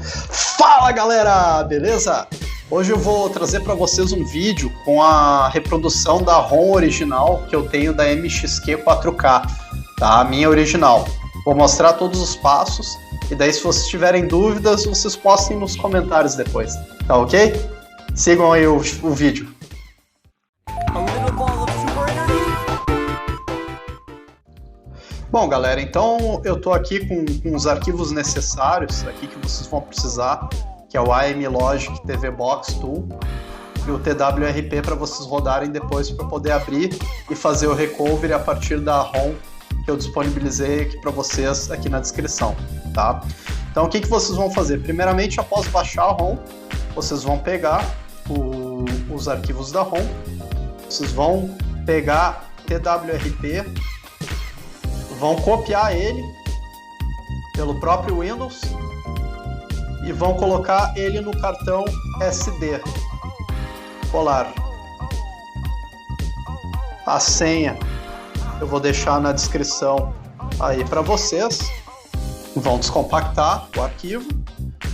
Fala galera, beleza? Hoje eu vou trazer para vocês um vídeo com a reprodução da ROM original que eu tenho da MXQ 4K, tá? A minha original. Vou mostrar todos os passos e daí se vocês tiverem dúvidas, vocês postem nos comentários depois, tá ok? Sigam aí o vídeo. Bom, galera, então eu estou aqui com os arquivos necessários aqui que vocês vão precisar, que é o AMLogic TV Box Tool e o TWRP para vocês rodarem depois para poder abrir e fazer o recovery a partir da ROM que eu disponibilizei aqui para vocês aqui na descrição, tá? Então o que vocês vão fazer? Primeiramente, após baixar a ROM, vocês vão pegar os arquivos da ROM, vocês vão pegar TWRP, vão copiar ele pelo próprio Windows e vão colocar ele no cartão SD, colar. A senha eu vou deixar na descrição aí para vocês. Vão descompactar o arquivo.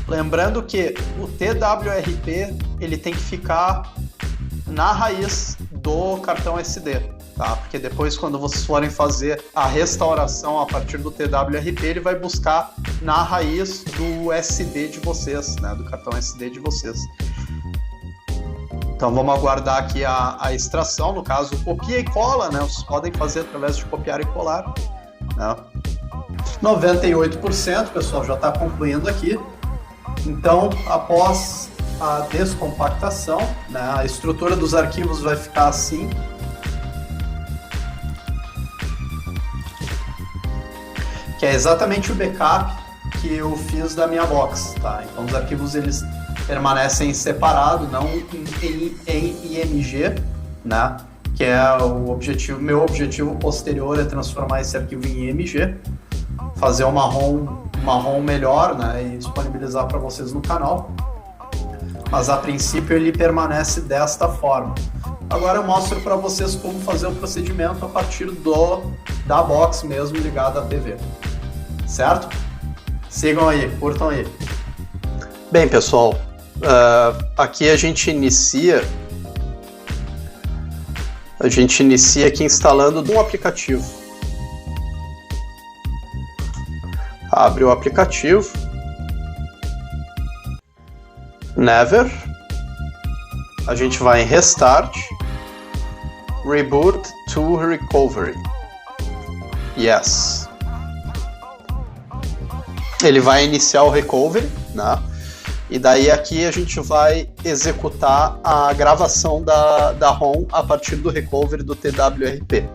Lembrando que o TWRP ele tem que ficar na raiz do cartão SD. Tá? Porque depois, quando vocês forem fazer a restauração a partir do TWRP, ele vai buscar na raiz do SD de vocês, né? Do cartão SD de vocês. Então vamos aguardar aqui a extração, no caso copia e cola, né? Vocês podem fazer através de copiar e colar, né? 98%, pessoal, já está concluindo aqui. Então, após a descompactação, né? A estrutura dos arquivos vai ficar assim. Que é exatamente o backup que eu fiz da minha box, tá? Então os arquivos eles permanecem separados, não em IMG, né? Que é o objetivo, meu objetivo posterior é transformar esse arquivo em IMG, fazer uma ROM melhor, né? E disponibilizar para vocês no canal. Mas a princípio ele permanece desta forma. Agora eu mostro para vocês como fazer o procedimento a partir da box mesmo ligada à TV. Certo? Sigam aí, curtam aí. Bem, pessoal, aqui a gente inicia aqui instalando um aplicativo. Abre o aplicativo. Never. A gente vai em Restart, Reboot to Recovery. Yes. Ele vai iniciar o recovery, né? E daí aqui a gente vai executar a gravação da ROM a partir do recovery do TWRP.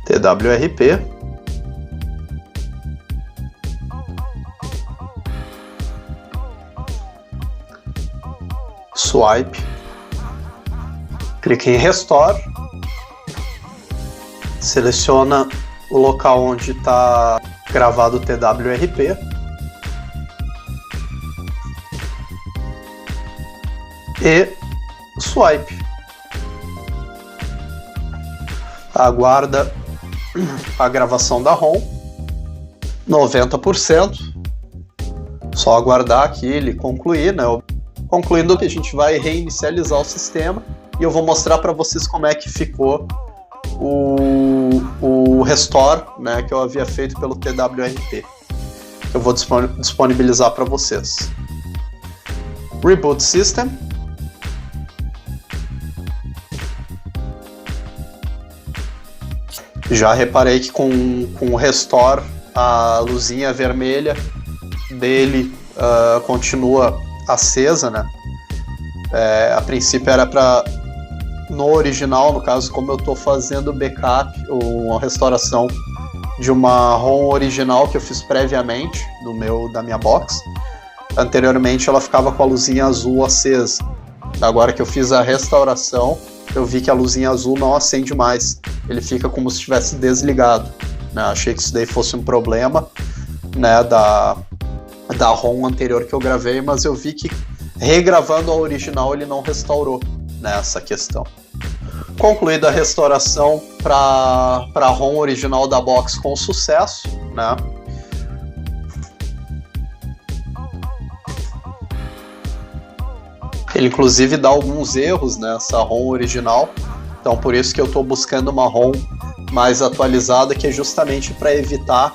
TWRP. Swipe. Clique em Restore. Seleciona o local onde está gravado o TWRP. E swipe. Aguarda a gravação da ROM, 90%, só aguardar aqui ele concluir, né? Concluindo que a gente vai reinicializar o sistema e eu vou mostrar para vocês como é que ficou o restore, né, que eu havia feito pelo TWRP. Eu vou disponibilizar para vocês. Reboot System. Já reparei que com o restore a luzinha vermelha dele continua acesa, né? A princípio era para, no original, no caso, como eu estou fazendo backup, uma restauração de uma ROM original que eu fiz previamente da minha box. Anteriormente ela ficava com a luzinha azul acesa. Agora que eu fiz a restauração, eu vi que a luzinha azul não acende mais. Ele fica como se estivesse desligado, né? Achei que isso daí fosse um problema, né, da ROM anterior que eu gravei, mas eu vi que regravando a original ele não restaurou, nessa questão. Concluída a restauração para a ROM original da box com sucesso, né? Ele inclusive dá alguns erros nessa ROM original, então por isso que eu estou buscando uma ROM mais atualizada, que é justamente para evitar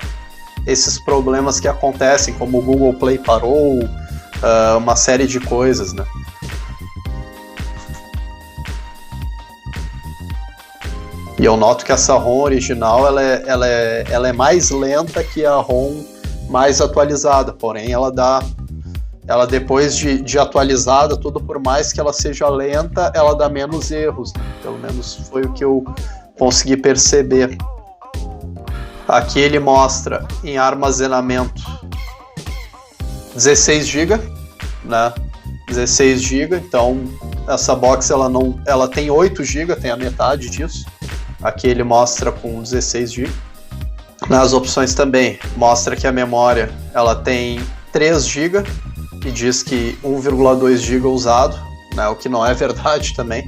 esses problemas que acontecem, como o Google Play parou, uma série de coisas, né? E eu noto que essa ROM original ela é mais lenta que a ROM mais atualizada, porém ela depois de atualizada, tudo por mais que ela seja lenta, ela dá menos erros, né? Pelo menos foi o que eu consegui perceber. Aqui ele mostra em armazenamento 16 GB, né? 16 GB, então essa box ela tem 8 GB, tem a metade disso. Aqui ele mostra com 16 GB. Nas opções também mostra que a memória ela tem 3 GB e diz que 1,2 GB usado, né? O que não é verdade também.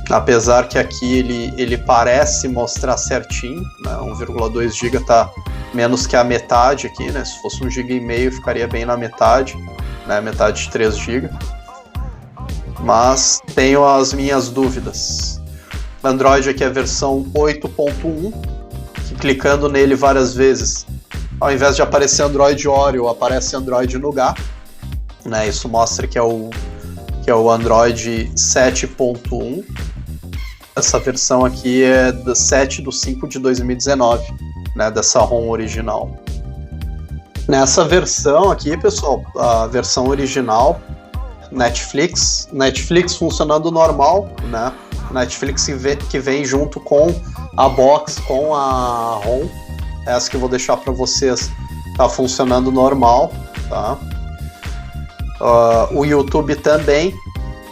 Apesar que aqui ele parece mostrar certinho, né? 1,2 GB está menos que a metade aqui, né? Se fosse 1,5 GB ficaria bem na metade, né? Metade de 3 GB. Mas tenho as minhas dúvidas. Android aqui é a versão 8.1, que clicando nele várias vezes, ao invés de aparecer Android Oreo, aparece Android Nougat, né? Isso mostra que é o Android 7.1. Essa versão aqui é do 7/5/2019, né? Dessa ROM original. Nessa versão aqui, pessoal, a versão original, Netflix funcionando normal, né? Netflix que vem junto com a box, com a ROM. Essa que eu vou deixar para vocês, tá funcionando normal, tá? O YouTube também.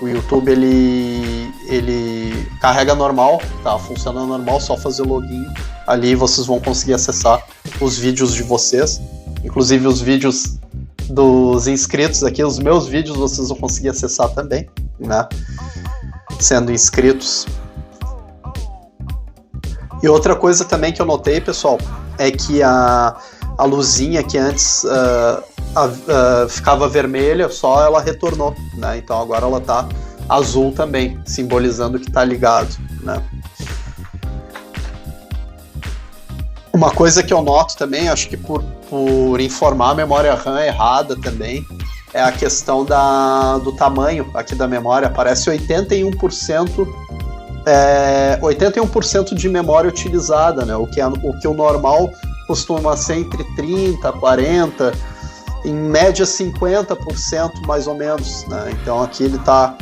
O YouTube ele carrega normal, tá? Funciona normal, só fazer o login. Ali vocês vão conseguir acessar os vídeos de vocês, inclusive os vídeos dos inscritos aqui, os meus vídeos vocês vão conseguir acessar também, né? Sendo inscritos. E outra coisa também que eu notei, pessoal, é que a luzinha que antes ficava vermelha, só ela retornou, né? Então agora ela tá azul também, simbolizando que tá ligado, né? Uma coisa que eu noto também, acho que por informar a memória RAM errada também, é a questão do tamanho aqui da memória. Aparece 81%, 81% de memória utilizada, né? O que o normal costuma ser entre 30%, 40%, em média 50% mais ou menos, né? Então aqui ele está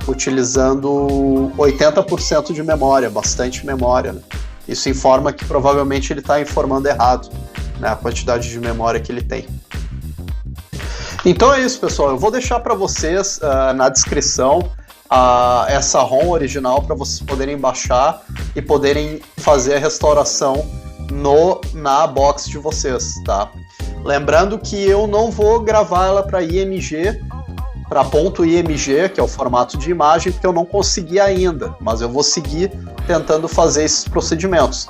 utilizando 80% de memória, bastante memória, né? Isso informa que provavelmente ele está informando errado, né, a quantidade de memória que ele tem. Então é isso, pessoal. Eu vou deixar para vocês na descrição essa ROM original para vocês poderem baixar e poderem fazer a restauração na box de vocês, tá? Lembrando que eu não vou gravar ela para IMG, para .img, que é o formato de imagem, porque eu não consegui ainda, mas eu vou seguir tentando fazer esses procedimentos.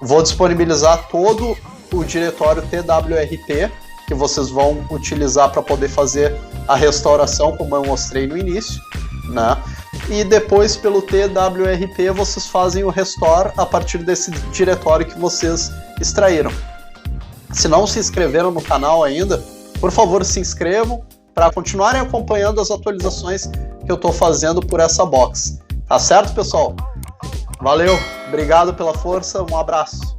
Vou disponibilizar todo o diretório TWRP, que vocês vão utilizar para poder fazer a restauração, como eu mostrei no início, né? E depois, pelo TWRP, vocês fazem o restore a partir desse diretório que vocês extraíram. Se não se inscreveram no canal ainda, por favor, se inscrevam para continuarem acompanhando as atualizações que eu estou fazendo por essa box. Tá certo, pessoal? Valeu, obrigado pela força, um abraço.